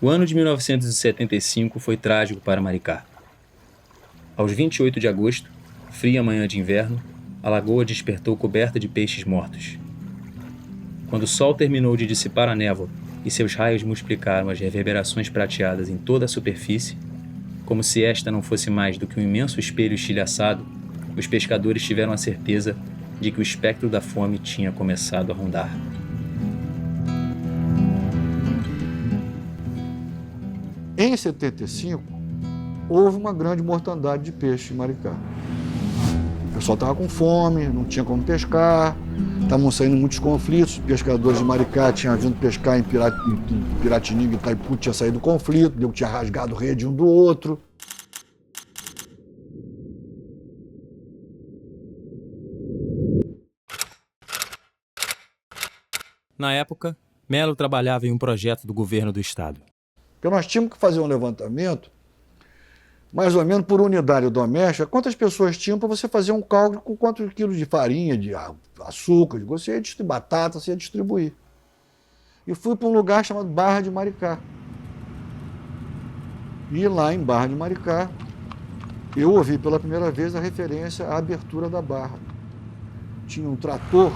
O ano de 1975 foi trágico para Maricá. Aos 28 de agosto, fria manhã de inverno, a lagoa despertou coberta de peixes mortos. Quando o sol terminou de dissipar a névoa e seus raios multiplicaram as reverberações prateadas em toda a superfície, como se esta não fosse mais do que um imenso espelho estilhaçado, os pescadores tiveram a certeza de que o espectro da fome tinha começado a rondar. Em 75, houve uma grande mortandade de peixe em Maricá. O pessoal estava com fome, não tinha como pescar, estavam saindo muitos conflitos. Os pescadores de Maricá tinham vindo pescar em Piratininga e Itaipu, tinha saído do conflito, nego tinha rasgado rede um do outro. Na época, Melo trabalhava em um projeto do governo do estado. Porque nós tínhamos que fazer um levantamento, mais ou menos por unidade doméstica, quantas pessoas tinham para você fazer um cálculo com quantos quilos de farinha, de açúcar, você ia distribuir batata, você ia distribuir. E fui para um lugar chamado Barra de Maricá. E lá em Barra de Maricá, eu ouvi pela primeira vez a referência à abertura da barra. Tinha um trator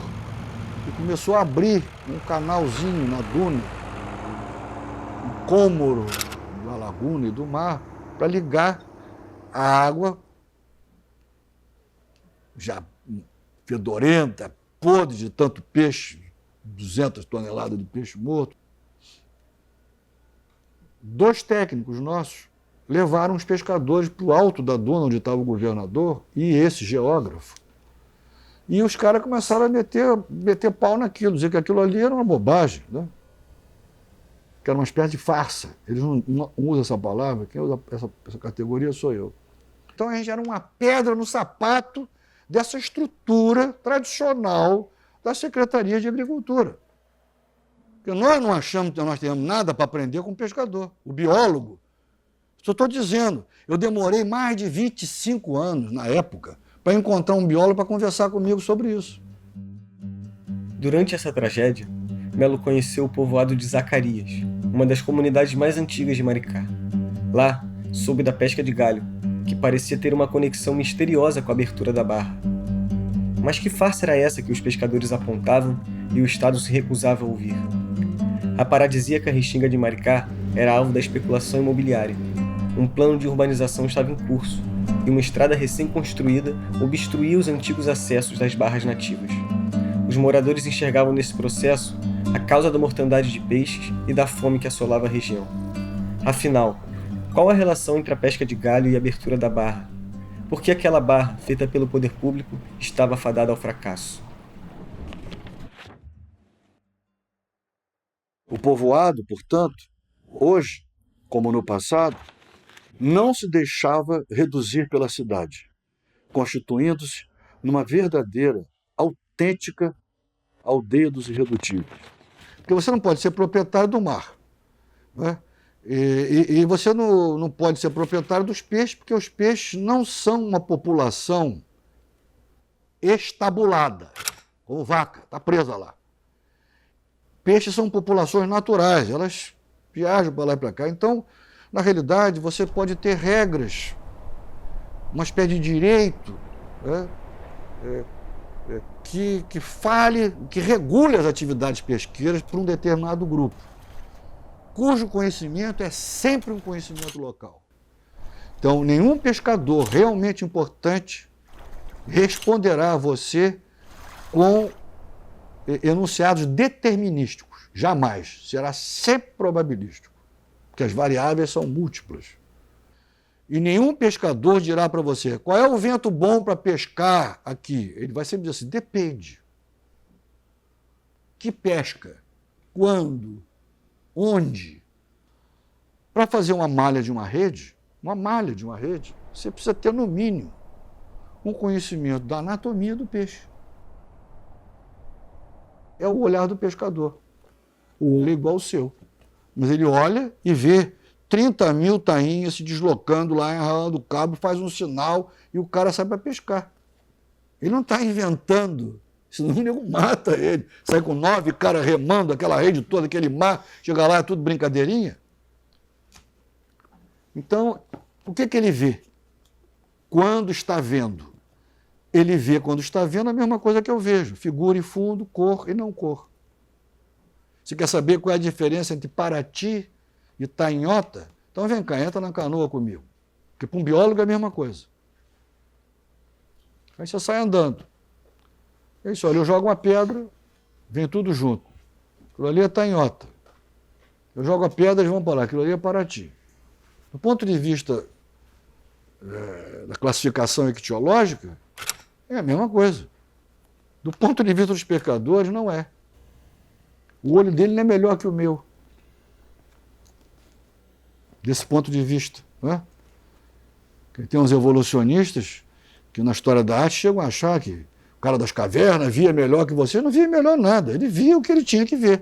que começou a abrir um canalzinho na duna, um cômoro da laguna e do mar, para ligar a água já fedorenta, podre de tanto peixe, 200 toneladas de peixe morto. 2 técnicos nossos levaram os pescadores para o alto da duna onde estava o governador e esse geógrafo. E os caras começaram a meter pau naquilo, dizer que aquilo ali era uma bobagem, né? Que era uma espécie de farsa. Eles não usam essa palavra, quem usa essa categoria sou eu. Então a gente era uma pedra no sapato dessa estrutura tradicional da Secretaria de Agricultura. Porque nós não achamos que nós temos nada para aprender com o pescador, o biólogo. Só estou dizendo, eu demorei mais de 25 anos, na época, para encontrar um biólogo para conversar comigo sobre isso. Durante essa tragédia, Melo conheceu o povoado de Zacarias, uma das comunidades mais antigas de Maricá. Lá, soube da pesca de galho, que parecia ter uma conexão misteriosa com a abertura da barra. Mas que farsa era essa que os pescadores apontavam e o Estado se recusava a ouvir? A paradisíaca Restinga de Maricá era alvo da especulação imobiliária. Um plano de urbanização estava em curso e uma estrada recém-construída obstruía os antigos acessos das barras nativas. Os moradores enxergavam nesse processo a causa da mortandade de peixes e da fome que assolava a região. Afinal, qual a relação entre a pesca de galho e a abertura da barra? Por que aquela barra, feita pelo poder público, estava fadada ao fracasso? O povoado, portanto, hoje, como no passado, não se deixava reduzir pela cidade, constituindo-se numa verdadeira, autêntica aldeia dos irredutíveis. Porque você não pode ser proprietário do mar, né? E você não pode ser proprietário dos peixes, porque os peixes não são uma população estabulada, como vaca, está presa lá. Peixes são populações naturais, elas viajam para lá e para cá. Então, na realidade, você pode ter regras, uma espécie de direito, né, que regule as atividades pesqueiras por um determinado grupo, cujo conhecimento é sempre um conhecimento local. Então, nenhum pescador realmente importante responderá a você com enunciados determinísticos. Jamais. Será sempre probabilístico, porque as variáveis são múltiplas. E nenhum pescador dirá para você, qual é o vento bom para pescar aqui? Ele vai sempre dizer assim, depende. Que pesca? Quando? Onde? Para fazer uma malha de uma rede, você precisa ter, no mínimo, um conhecimento da anatomia do peixe. É o olhar do pescador. O olho é igual ao seu. Mas ele olha e vê 30 mil tainhas se deslocando lá em Arraial do Cabo, faz um sinal e o cara sai para pescar. Ele não está inventando, senão o nego mata ele. Sai com 9 caras remando aquela rede toda, aquele mar, chega lá, é tudo brincadeirinha. Então, o que ele vê? Quando está vendo. Ele vê quando está vendo a mesma coisa que eu vejo. Figura e fundo, cor e não cor. Você quer saber qual é a diferença entre Paraty e Tainhota? Então vem cá, entra na canoa comigo. Porque para um biólogo é a mesma coisa. Aí você sai andando. É isso, olha, eu jogo uma pedra, vem tudo junto. Aquilo ali é Tainhota. Eu jogo a pedra, eles vão para lá. Aquilo ali é Paraty. Do ponto de vista da classificação ictiológica, é a mesma coisa. Do ponto de vista dos pescadores, não é. O olho dele não é melhor que o meu. Desse ponto de vista. Né? Tem uns evolucionistas que na história da arte chegam a achar que o cara das cavernas via melhor que você. Não via melhor nada. Ele via o que ele tinha que ver.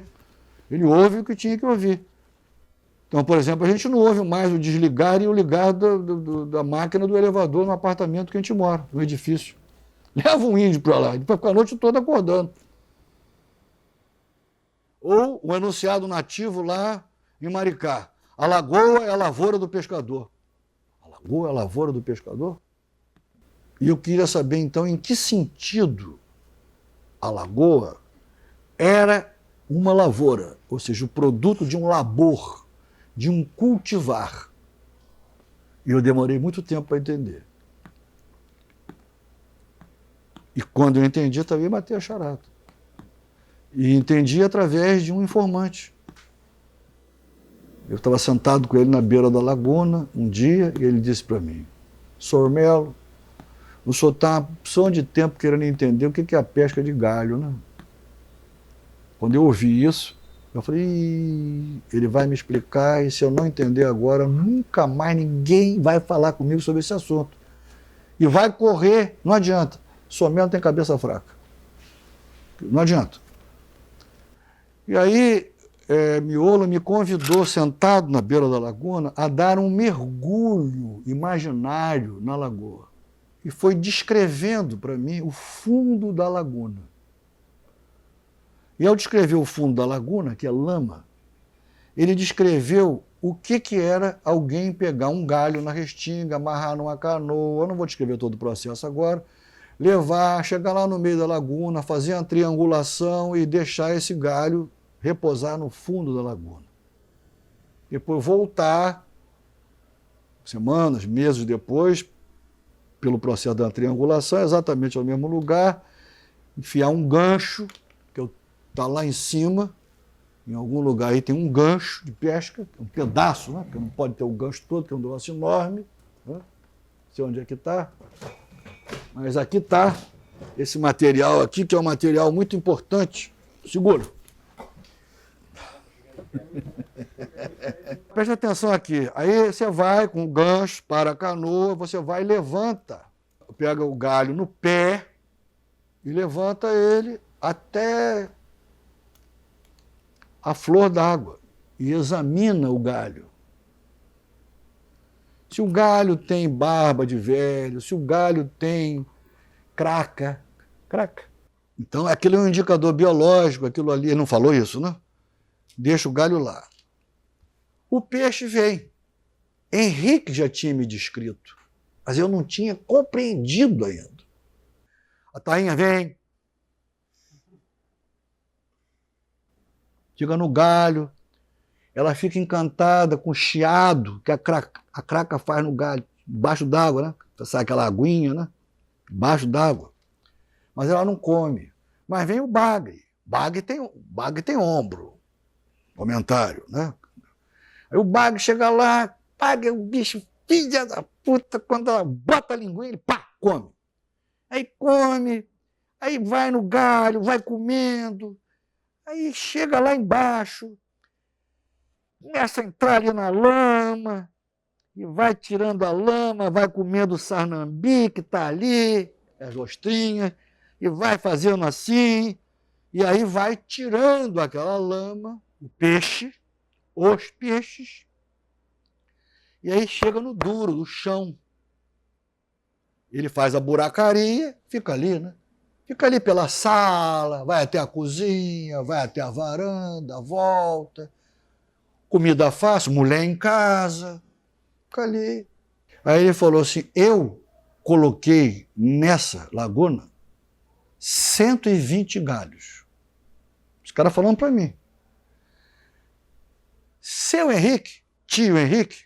Ele ouve o que tinha que ouvir. Então, por exemplo, a gente não ouve mais o desligar e o ligar da máquina do elevador no apartamento que a gente mora, no edifício. Leva um índio para lá, depois fica a noite toda acordando. Ou o enunciado nativo lá em Maricá. A lagoa é a lavoura do pescador. A lagoa é a lavoura do pescador? E eu queria saber, então, em que sentido a lagoa era uma lavoura, ou seja, o produto de um labor, de um cultivar. E eu demorei muito tempo para entender. E quando eu entendi, também matei a charada. E entendi através de um informante. Eu estava sentado com ele na beira da laguna um dia e ele disse para mim: Sr. Melo, o senhor está uma opção de tempo querendo entender o que é a pesca de galho, né? Quando eu ouvi isso, eu falei: ele vai me explicar e se eu não entender agora, nunca mais ninguém vai falar comigo sobre esse assunto. E vai correr, não adianta. O Sr. Melo tem cabeça fraca. Não adianta. E aí, Miolo me convidou, sentado na beira da laguna, a dar um mergulho imaginário na lagoa. E foi descrevendo para mim o fundo da laguna. E ao descrever o fundo da laguna, que é lama, ele descreveu o que era alguém pegar um galho na restinga, amarrar numa canoa, eu não vou descrever todo o processo agora, levar, chegar lá no meio da laguna, fazer uma triangulação e deixar esse galho repousar no fundo da laguna. Depois voltar, semanas, meses depois, pelo processo da triangulação, exatamente ao mesmo lugar, enfiar um gancho, que está lá em cima, em algum lugar aí tem um gancho de pesca, um pedaço, né? Porque não pode ter o gancho todo, que é um negócio enorme. Né? Não sei onde é que está. Mas aqui está esse material aqui, que é um material muito importante. Segura. Preste atenção aqui. Aí você vai com o gancho para a canoa, você vai e levanta. Pega o galho no pé e levanta ele até a flor d'água e examina o galho. Se o galho tem barba de velho, se o galho tem craca. Então, aquilo é um indicador biológico, aquilo ali, ele não falou isso, né? Deixa o galho lá. O peixe vem. Henrique já tinha me descrito, mas eu não tinha compreendido ainda. A tainha vem, chega no galho, ela fica encantada com o chiado que a craca faz no galho, debaixo d'água, né? Sai aquela aguinha, né? Debaixo d'água. Mas ela não come. Mas vem o bagre. Bagre tem ombro. Comentário, né? Aí o bagre chega lá, paga o bicho, filha da puta, quando ela bota a linguinha, ele pá, come. Aí come, aí vai no galho, vai comendo, aí chega lá embaixo, começa a entrar ali na lama, e vai tirando a lama, vai comendo o sarnambi que está ali, as ostrinhas, e vai fazendo assim, e aí vai tirando aquela lama, o peixe, os peixes, e aí chega no duro, no chão. Ele faz a buracaria, fica ali, né? Fica ali pela sala, vai até a cozinha, vai até a varanda, volta. Comida fácil, mulher em casa, Calhei. Aí ele falou assim, eu coloquei nessa laguna 120 galhos. Os caras falando para mim. Seu Henrique, tio Henrique,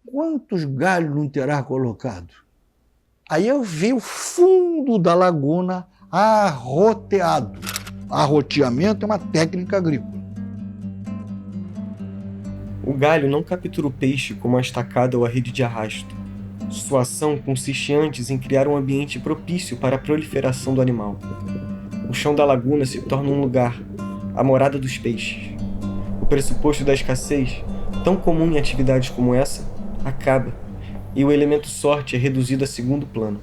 quantos galhos não terá colocado? Aí eu vi o fundo da laguna arroteado. Arroteamento é uma técnica agrícola. O galho não captura o peixe como a estacada ou a rede de arrasto. Sua ação consiste antes em criar um ambiente propício para a proliferação do animal. O chão da laguna se torna um lugar, a morada dos peixes. O pressuposto da escassez, tão comum em atividades como essa, acaba, e o elemento sorte é reduzido a segundo plano.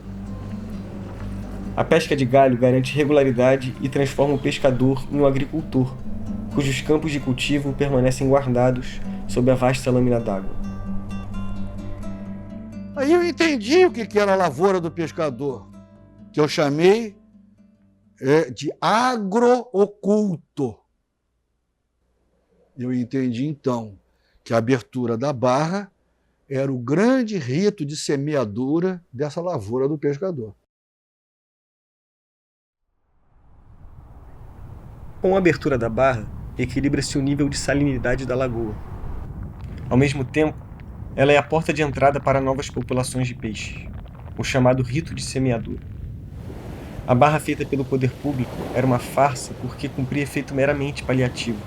A pesca de galho garante regularidade e transforma o pescador em um agricultor, cujos campos de cultivo permanecem guardados sob a vasta lâmina d'água. Aí eu entendi o que era a lavoura do pescador, que eu chamei de agrooculto. Eu entendi, então, que a abertura da barra era o grande rito de semeadura dessa lavoura do pescador. Com a abertura da barra, equilibra-se o nível de salinidade da lagoa. Ao mesmo tempo, ela é a porta de entrada para novas populações de peixes, o chamado rito de semeadura. A barra feita pelo poder público era uma farsa porque cumpria efeito meramente paliativo.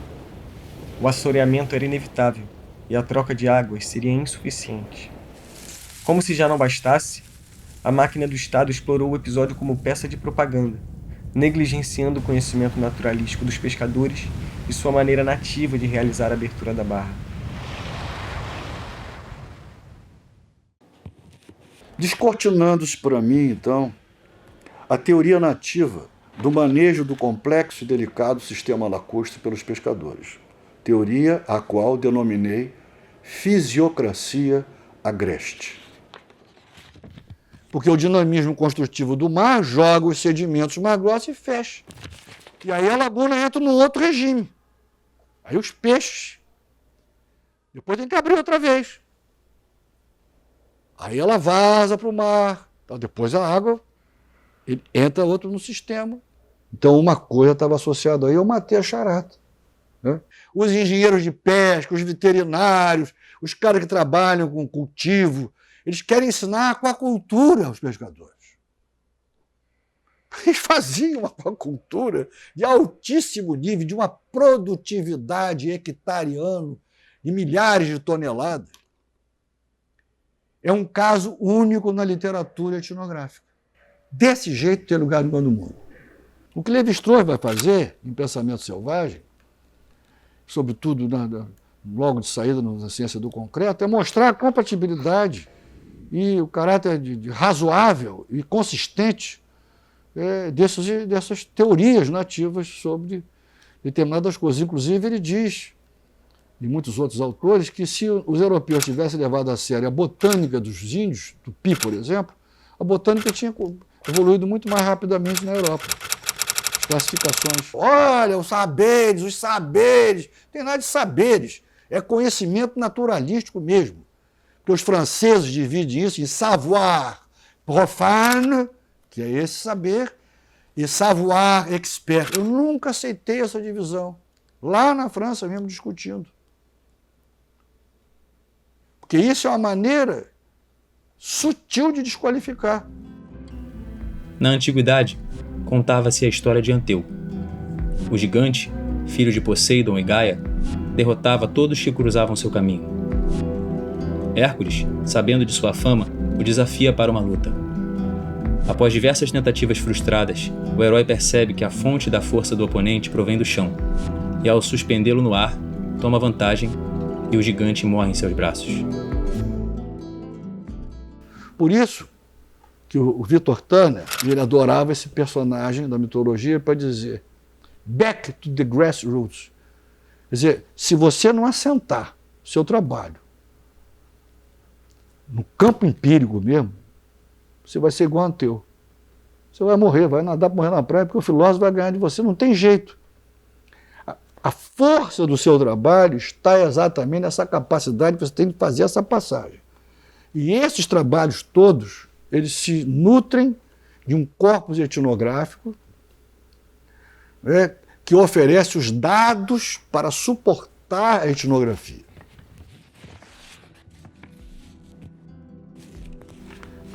O assoreamento era inevitável e a troca de águas seria insuficiente. Como se já não bastasse, a máquina do Estado explorou o episódio como peça de propaganda, negligenciando o conhecimento naturalístico dos pescadores e sua maneira nativa de realizar a abertura da barra. Descortinando-se para mim, então, a teoria nativa do manejo do complexo e delicado sistema lacustre pelos pescadores, teoria a qual denominei fisiocracia agreste. Porque o dinamismo construtivo do mar joga os sedimentos mais grossos e fecha. E aí a laguna entra num outro regime. Aí os peixes, depois tem que abrir outra vez. Aí ela vaza para o mar, então depois a água, entra outro no sistema. Então uma coisa estava associada aí, eu matei a charada. Né? Os engenheiros de pesca, os veterinários, os caras que trabalham com cultivo, eles querem ensinar aquacultura aos pescadores. Eles faziam uma aquacultura de altíssimo nível, de uma produtividade hectareana de milhares de toneladas. É um caso único na literatura etnográfica. Desse jeito tem lugar nenhum no mundo. O que Lévi-Strauss vai fazer em Pensamento Selvagem, sobretudo logo de saída na ciência do concreto, é mostrar a compatibilidade e o caráter de razoável e consistente dessas teorias nativas sobre determinadas coisas. Inclusive, ele diz, e muitos outros autores, que se os europeus tivessem levado a sério a botânica dos índios, Tupi, por exemplo, a botânica tinha evoluído muito mais rapidamente na Europa. As classificações. Olha, os saberes, não tem nada de saberes. É conhecimento naturalístico mesmo. Porque os franceses dividem isso em savoir profane, que é esse saber, e savoir expert. Eu nunca aceitei essa divisão. Lá na França mesmo discutindo. Porque isso é uma maneira sutil de desqualificar. Na antiguidade, contava-se a história de Anteu. O gigante, filho de Poseidon e Gaia, derrotava todos que cruzavam seu caminho. Hércules, sabendo de sua fama, o desafia para uma luta. Após diversas tentativas frustradas, o herói percebe que a fonte da força do oponente provém do chão, e ao suspendê-lo no ar, toma vantagem e o gigante morre em seus braços. Por isso que o Victor Turner, ele adorava esse personagem da mitologia para dizer back to the grassroots. Quer dizer, se você não assentar seu trabalho no campo empírico mesmo, você vai ser igual a Anteu. Você vai morrer, vai nadar para morrer na praia, porque o filósofo vai ganhar de você, não tem jeito. A força do seu trabalho está exatamente nessa capacidade que você tem de fazer essa passagem. E esses trabalhos todos, eles se nutrem de um corpus etnográfico, né, que oferece os dados para suportar a etnografia.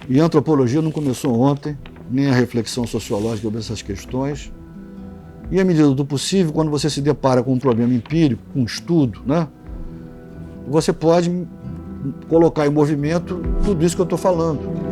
E a antropologia não começou ontem, nem a reflexão sociológica sobre essas questões. E, à medida do possível, quando você se depara com um problema empírico, com um estudo, né, você pode colocar em movimento tudo isso que eu estou falando.